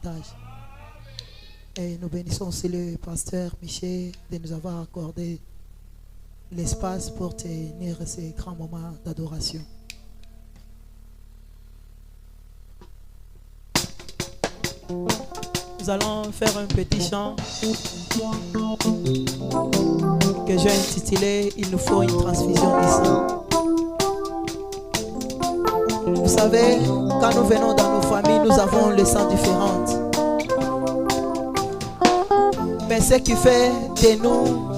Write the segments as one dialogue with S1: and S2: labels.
S1: davantage. Et nous bénissons aussi le pasteur Michel de nous avoir accordé l'espace pour tenir ces grands moments d'adoration. Nous allons faire un petit chant que j'ai intitulé « Il nous faut une transfusion du sang ». Vous savez, quand nous venons dans nos familles, nous avons le sang différent. Mais ce qui fait de nous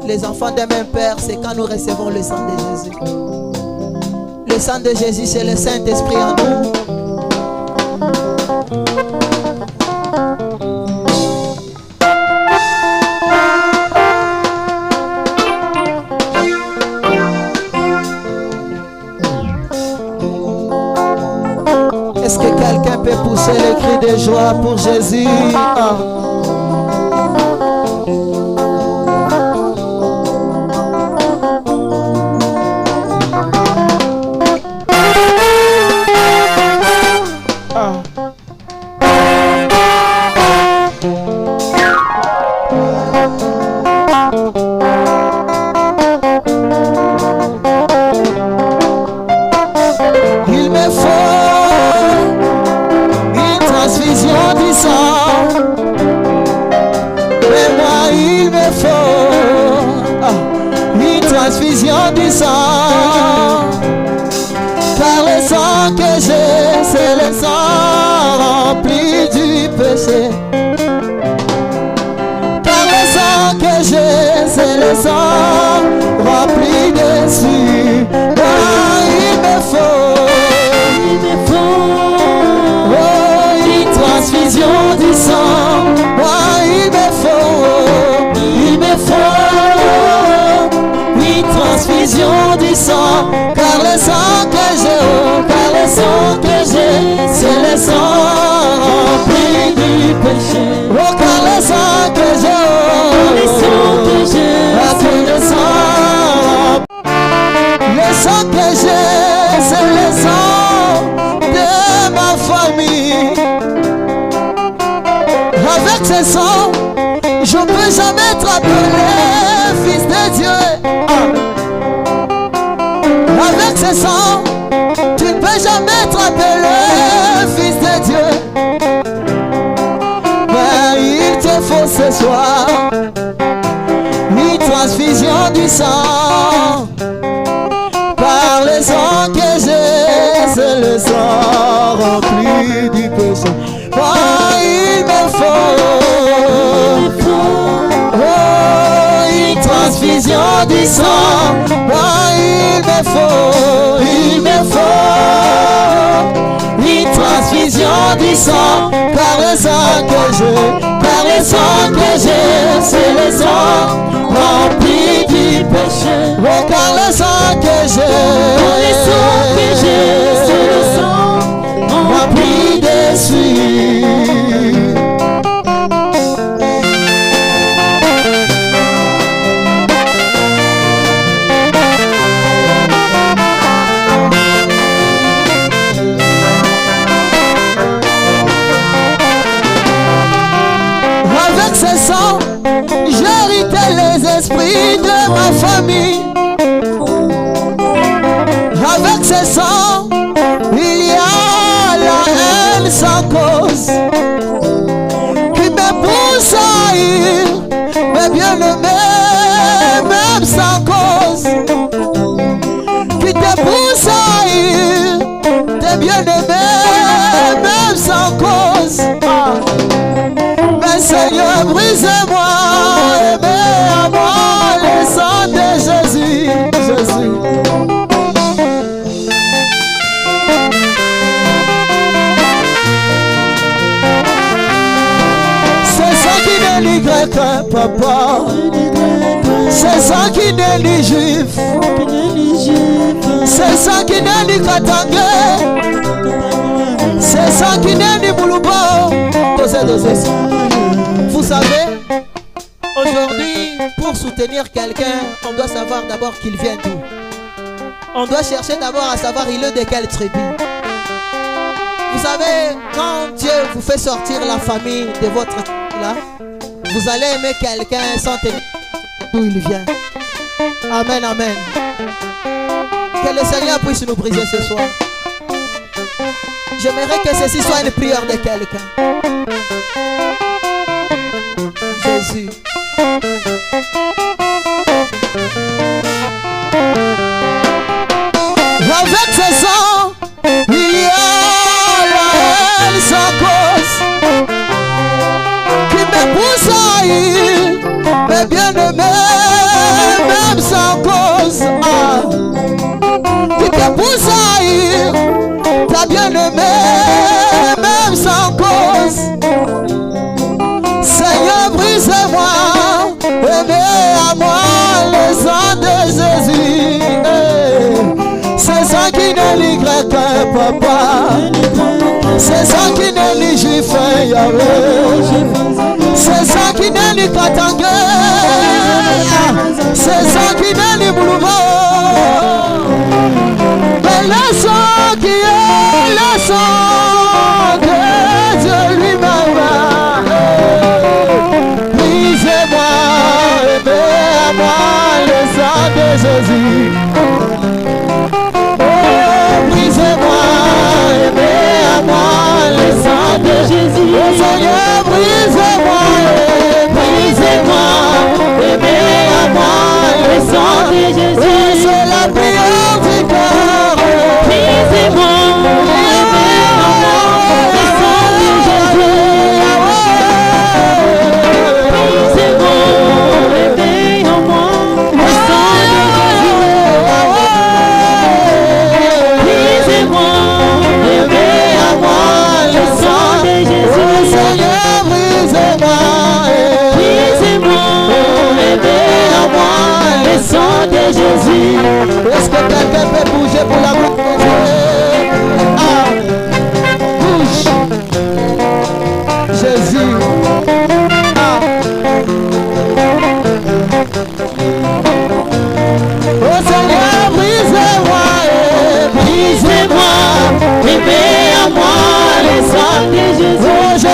S1: les enfants d'un même père, c'est quand nous recevons le sang de Jésus. Le sang de Jésus, c'est le Saint-Esprit en nous. Est-ce que quelqu'un peut pousser le cri de joie pour Jésus?
S2: Papa, c'est ça qui n'est ni juif, c'est ça qui n'est ni katangé, c'est ça qui n'est ni moulubo.
S1: Vous savez, aujourd'hui, pour soutenir quelqu'un, on doit savoir d'abord qu'il vient d'où. On doit chercher d'abord à savoir il est de quelle tribu. Vous savez, quand Dieu vous fait sortir la famille de votre là, vous allez aimer quelqu'un sans tenir d'où il vient. Amen, amen. Que le Seigneur puisse nous briser ce soir. J'aimerais que ceci soit une prière de quelqu'un. Jésus.
S2: Avec ses sangs, il y a la haine sans cause qui me pousse à haïr mes bien-aimés, même sans cause. Qui te pousse à haïr ta bien-aimée, même sans cause. Seigneur, brise-moi, aimez à moi le sang de Jésus. C'est ça qui ne livre qu'un papa. C'est ça qui ne lit juif Yahweh. C'est ça qui ne lit katangé. C'est ça qui ne lit moulouba. Mais le sang qui est le sang de Dieu lui-même. Brisez-moi, aimez à moi le sang de Jésus. Brisez-moi, aimez à moi le sang de Jésus. Oh Seigneur, brisez-moi, brisez-moi, aimez à moi le sang de Jésus. Oh, c'est la prière du cœur. Brisez-moi, aimez à moi le sang de Jésus. Brisez-moi, aimez à moi le sang de Jésus. Brisez-moi, aimez à moi le sang de Jésus. Oh Seigneur, brisez-moi, brisez-moi, aimez à moi le sang de Jésus. Est-ce que quelqu'un peut bouger pour la gloire de Dieu? Bouge, Jésus. Oh Seigneur, brisez-moi, brisez-moi, aimez à moi le sang de Jésus. Oh, je